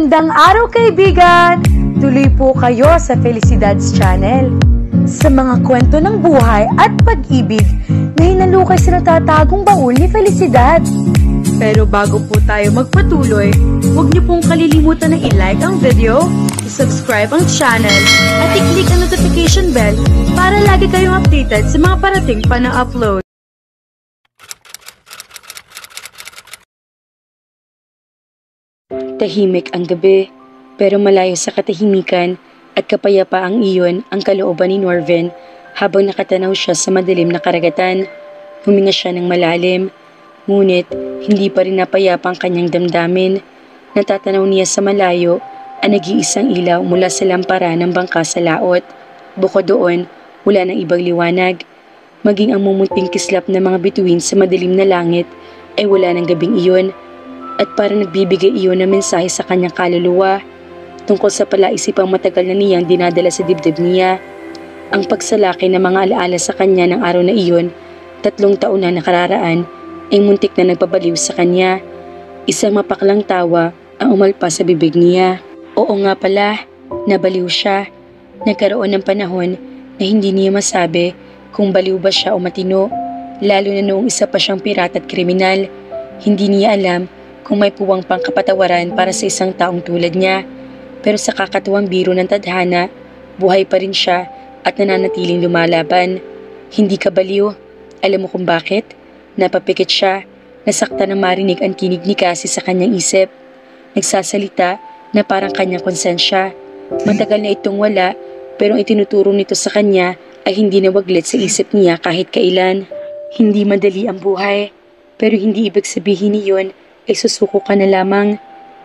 Magandang araw kaibigan! Tuloy po kayo sa Felicidad's Channel. Sa mga kwento ng buhay at pag-ibig na hinalukay sa natatagong baul ni Felicidad. Pero bago po tayo magpatuloy, huwag niyo pong kalilimutan na i-like ang video, i-subscribe ang channel, at i-click ang notification bell para lagi kayong updated sa mga parating pa na upload. Tahimik ang gabi, pero malayo sa katahimikan at kapayapaang iyon ang kalooban ni Norvin habang nakatanaw siya sa madilim na karagatan. Huminga siya ng malalim, ngunit hindi pa rin napayapa ang kanyang damdamin. Natatanaw niya sa malayo ang nag-iisang ilaw mula sa lampara ng bangka sa laot. Bukod doon, wala nang ibang liwanag. Maging ang mumunting kislap ng mga bituin sa madilim na langit ay wala ng gabing iyon. At parang nagbibigay iyon ng mensahe sa kanyang kaluluwa tungkol sa palaisipang matagal na niyang dinadala sa dibdib niya. Ang pagsalaki ng mga alaala sa kanya ng araw na iyon, 3 taon na nakararaan, ay muntik na nagpabaliw sa kanya. Isang mapaklang tawa ang umalpas sa bibig niya. Oo nga pala, nabaliw siya. Nagkaroon ng panahon na hindi niya masabi kung baliw ba siya o matino, lalo na noong isa pa siyang pirata at kriminal. Hindi niya alam kung may puwang pangkapatawaran para sa isang taong tulad niya. Pero sa kakatuwang biro ng tadhana, buhay pa rin siya at nananatiling lumalaban. Hindi ka baliw. Alam mo kung bakit? Napapikit siya. Nasakta na marinig ang tinig ni Cassie sa kanyang isip. Nagsasalita na parang kanyang konsensya. Matagal na itong wala, pero ang itinuturo nito sa kanya ay hindi nawaglit sa isip niya kahit kailan. Hindi madali ang buhay, pero hindi ibig sabihin niyon ay susuko ka na lamang.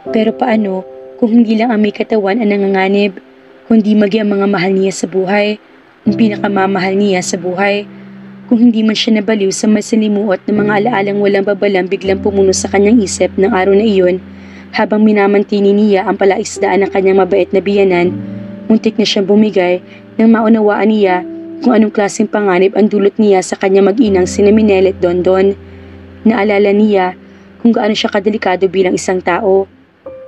Pero paano kung hindi lang ang may katawan ang nanganganib, kundi maging ang mga mahal niya sa buhay, ang pinakamamahal niya sa buhay? Kung hindi man siya nabaliw sa masalimuot ng mga alaalang walang babalang biglang pumuno sa kanyang isip ng araw na iyon, habang minamantini niya ang palaisdaan ng kanyang mabait na biyanan, muntik na siyang bumigay nang maunawaan niya kung anong klaseng panganib ang dulot niya sa kanyang mag-inang sina Minel at Dondon. Naalala niya kung gaano siya kadelikado bilang isang tao.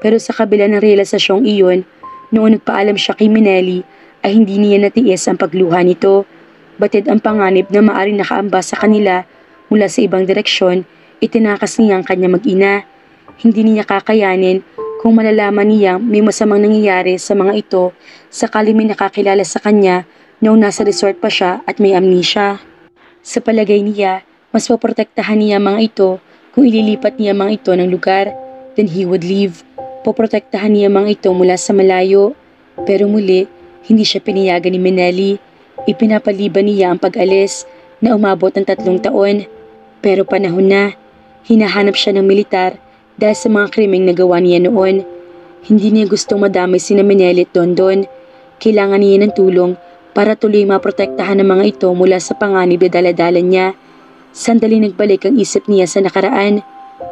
Pero sa kabila ng realisasyong iyon, noong nagpaalam siya kay Minelli, ay hindi niya natiis ang pagluha nito. Batid ang panganib na maaaring nakaambas sa kanila mula sa ibang direksyon, itinakas niya ang kanyang mag-ina. Hindi niya kakayanin kung malalaman niya may masamang nangyayari sa mga ito sakali may nakakilala sa kanya noong nasa resort pa siya at may amnesia. Sa palagay niya, mas poprotektahan niya mga ito kung ililipat niya mga ito ng lugar, then he would leave. Poprotektahan niya mga ito mula sa malayo. Pero muli, hindi siya pinayagan ni Minelli. Ipinapaliban niya ang pag-alis na umabot ng 3 taon. Pero panahon na, hinahanap siya ng militar dahil sa mga krimeng nagawa niya noon. Hindi niya gustong madamay sina Minelli at Dondon. Kailangan niya ng tulong para tuloy maprotektahan ng mga ito mula sa panganib na daladala niya. Sandali nagbalik ang isip niya sa nakaraan,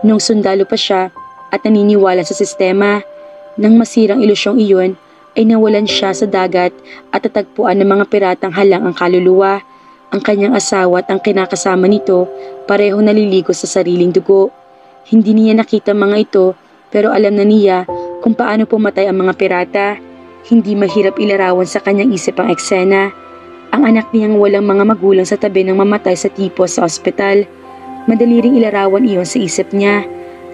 nung sundalo pa siya at naniniwala sa sistema. Nang masirang ilusyong iyon, ay nawalan siya sa dagat at tatagpuan ng mga piratang halang ang kaluluwa. Ang kanyang asawa at ang kinakasama nito pareho naliligo sa sariling dugo. Hindi niya nakita mga ito, pero alam na niya kung paano pumatay ang mga pirata. Hindi mahirap ilarawan sa kanyang isip ang eksena. Ang anak niyang walang mga magulang sa tabi ng mamatay sa tipos sa ospital. Madali ring ilarawan iyon sa isip niya,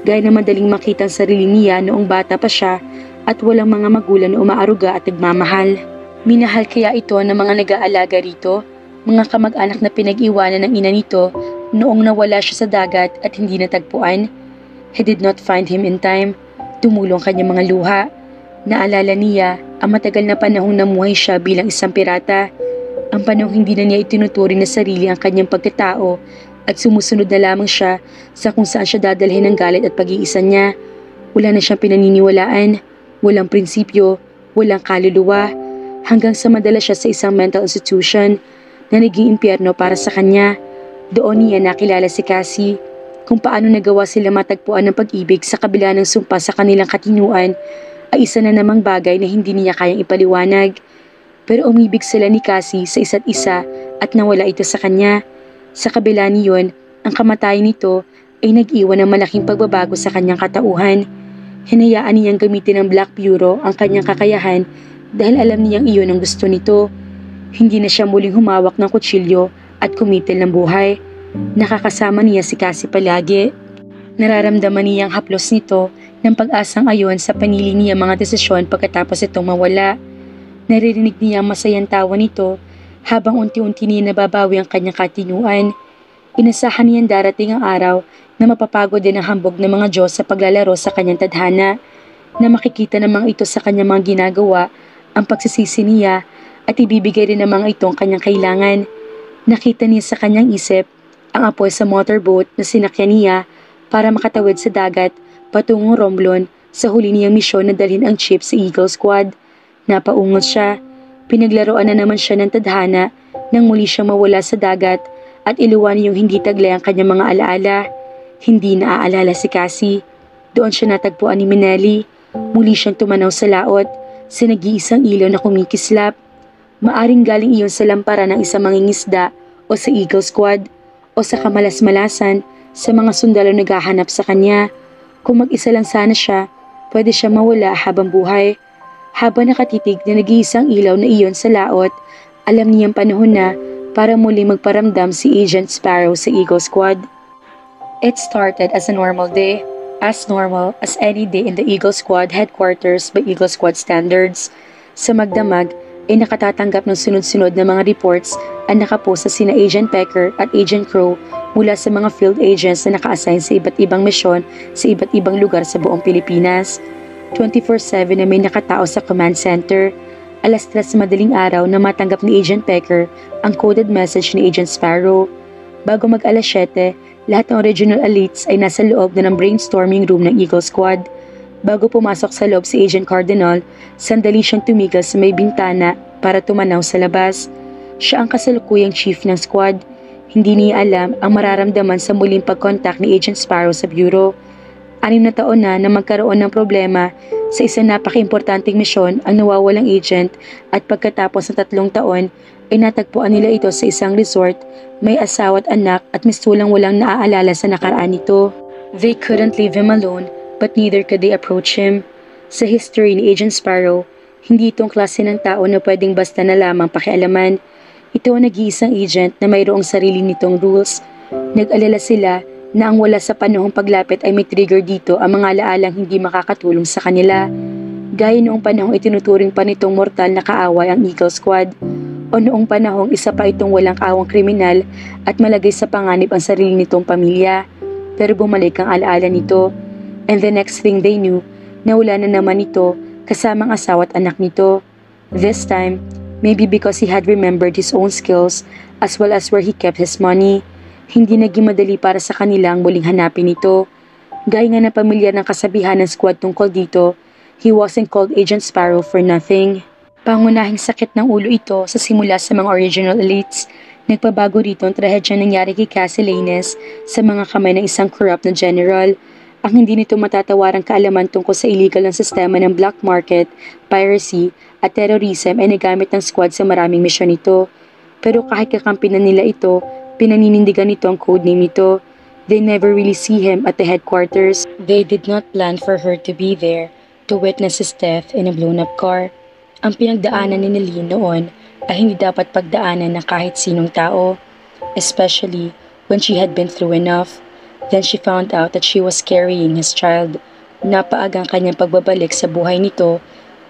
gaya na madaling makita ang sarili niya noong bata pa siya at walang mga magulang na umaaruga at nagmamahal. Minahal kaya ito ng mga nag-aalaga rito, mga kamag-anak na pinag-iwanan ng ina nito noong nawala siya sa dagat at hindi natagpuan. He did not find him in time. Tumulong kanyang mga luha. Naalala niya ang matagal na panahong namuhay siya bilang isang pirata. Ang panahong hindi na niya itinuturing na sarili ang kanyang pagkatao at sumusunod na lamang siya sa kung saan siya dadalhin ng galit at pag-iisa niya. Wala na siyang pinaniniwalaan, walang prinsipyo, walang kaluluwa, hanggang sa madala siya sa isang mental institution na naging impyerno para sa kanya. Doon niya nakilala si Cassie, kung paano nagawa sila matagpuan ng pag-ibig sa kabila ng sumpa sa kanilang katinuan ay isa na namang bagay na hindi niya kayang ipaliwanag. Pero umibig sila ni Cassie sa isa't isa at nawala ito sa kanya. Sa kabila niyon, ang kamatayan nito ay nag-iwan ng malaking pagbabago sa kanyang katauhan. Hinayaan niyang gamitin ng Black Bureau ang kanyang kakayahan dahil alam niyang iyon ang gusto nito. Hindi na siya muling humawak ng kutsilyo at kumitil ng buhay. Nakakasama niya si Cassie palagi. Nararamdaman niyang haplos nito ng pag-asang ayon sa panili niya mga desisyon pagkatapos itong mawala. Naririnig niya ang masayang tawa nito habang unti-unti niya nababawi ang kanyang katinuan. Inasahan niyang darating ang araw na mapapagod din ang hambog ng mga Diyos sa paglalaro sa kanyang tadhana, na makikita namang ito sa kanyang mga ginagawa ang pagsisisi niya at ibibigay rin namang ito ang kanyang kailangan. Nakita niya sa kanyang isip ang apoy sa motorboat na sinakyan niya para makatawid sa dagat patungong Romblon sa huli niyang misyon na dalhin ang chip sa Eagle Squad. Napaungot siya. Pinaglaruan na naman siya ng tadhana nang muli siyang mawala sa dagat at iluwan yung hindi taglay ang kanyang mga alaala. Hindi naaalala si Cassie. Doon siya natagpuan ni Minelli. Muli siyang tumanaw sa laot, sa nag-iisang ilaw na kumikislap. Maaring galing iyon sa lamparan ng isang mangingisda o sa Eagle Squad o sa kamalas-malasan sa mga sundalo naghahanap sa kanya. Kung mag-isa lang sana siya, pwede siya mawala habang buhay. Habang nakatitig na nag-iisang ilaw na iyon sa laot, alam niyang panahon na para muli magparamdam si Agent Sparrow sa Eagle Squad. It started as a normal day, as normal as any day in the Eagle Squad headquarters by Eagle Squad standards. Sa magdamag ay nakatatanggap ng sunod-sunod na mga reports ang nakapost sa sina Agent Pecker at Agent Crow mula sa mga field agents na naka-assign sa iba't ibang misyon sa iba't ibang lugar sa buong Pilipinas. 24/7 na may nakatao sa command center. Alas 3 madaling araw na matanggap ni Agent Pecker ang coded message ni Agent Sparrow. Bago mag-alas 7, lahat ng original elites ay nasa loob na ng brainstorming room ng Eagle Squad. Bago pumasok sa loob si Agent Cardinal, sandali siyang tumigil sa may bintana para tumanaw sa labas. Siya ang kasalukuyang chief ng squad. Hindi niya alam ang mararamdaman sa muling pag-contact ni Agent Sparrow sa bureau. 6 na taon na magkaroon ng problema sa isang napaka-importanting misyon ang nawawalang agent at pagkatapos ng 3 taon ay natagpuan nila ito sa isang resort, may asawa at anak at mistulang walang naaalala sa nakaraan nito. They couldn't leave him alone but neither could they approach him. Sa history ni Agent Sparrow, hindi itong klase ng tao na pwedeng basta na lamang pakialaman. Ito ang nag-iisang agent na mayroong sarili nitong rules. Nag-alala sila na ang wala sa panahong paglapit ay may trigger dito ang mga alaalang hindi makakatulong sa kanila. Gaya noong panahong itinuturing pa nitong mortal na kaaway ang Eagle Squad, o noong panahong isa pa itong walang kaawang kriminal at malagay sa panganib ang sarili nitong pamilya. Pero bumalik ang alaala nito, and the next thing they knew, nawala na naman ito kasamang asawa at anak nito. This time, maybe because he had remembered his own skills as well as where he kept his money, hindi naging madali para sa kanila ang muling hanapin ito. Gaya nga na pamilyar ng kasabihan ng squad tungkol dito, he wasn't called Agent Sparrow for nothing. Pangunahing sakit ng ulo ito sa simula sa mga original elites. Nagpabago rito ang trahedya nangyari kay Cassie Lainez sa mga kamay ng isang corrupt na general. Ang hindi nito matatawarang kaalaman tungkol sa illegal ng sistema ng black market, piracy at terrorism ay nagamit ng squad sa maraming misyon nito. Pero kahit kakampi na nila ito, pinaninindigan nito ang codename nito. They never really see him at the headquarters. They did not plan for her to be there to witness his death in a blown-up car. Ang pinagdaanan ni Nelly noon ay hindi dapat pagdaanan ng kahit sinong tao, especially when she had been through enough. Then she found out that she was carrying his child. Napaagang kanyang pagbabalik sa buhay nito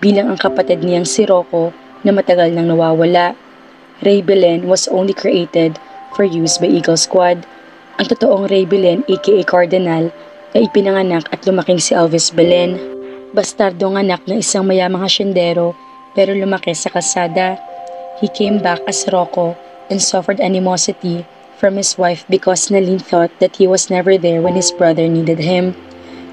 bilang ang kapatid niyang si Rocco na matagal nang nawawala. Ray Belen was only created for use by Eagle Squad. Ang totoong Ray Belen aka Cardinal ay ipinanganak at lumaking si Elvis Belen. Bastardong anak ng isang mayamang hasyendero pero lumaki sa kalsada. He came back as Rocco and suffered animosity from his wife because Nalin thought that he was never there when his brother needed him.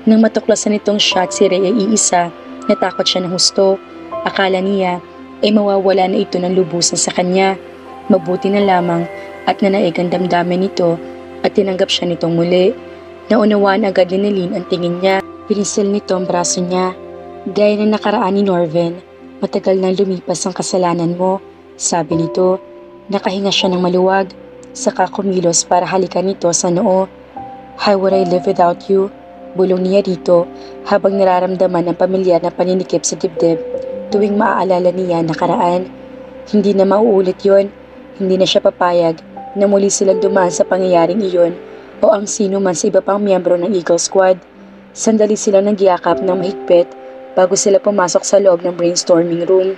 Nang matuklasan nitong shot si Ray ay iisa, natakot siya ng husto. Akala niya ay mawawala na ito ng lubusan sa kanya. Mabuti na lamang at nanaig ang damdamin nito at tinanggap siya nitong muli. Naunawaan agad ni Nalin ang tingin niya. Pinisil nito ang braso niya. Gaya na nakaraan ni Norven, matagal nang lumipas ang kasalanan mo, sabi nito. Nakahinga siya ng maluwag, saka kumilos para halikan nito sa noo. How would I live without you? Bulong niya rito habang nararamdaman ang pamilyar na paninikip sa dibdib tuwing maaalala niya nakaraan. Hindi na mauulit yon. Hindi na siya papayag na muli silang dumaan sa pangyayaring iyon o ang sino man sa iba pang miyembro ng Eagle Squad. Sandali silang nagyakap ng mahigpit bago sila pumasok sa loob ng brainstorming room.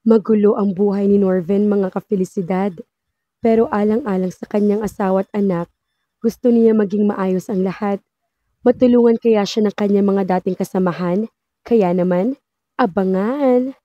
Magulo ang buhay ni Norvin, mga kafelisidad. Pero alang-alang sa kanyang asawa at anak, gusto niya maging maayos ang lahat. Matulungan kaya siya ng kanyang mga dating kasamahan? Kaya naman, abangan!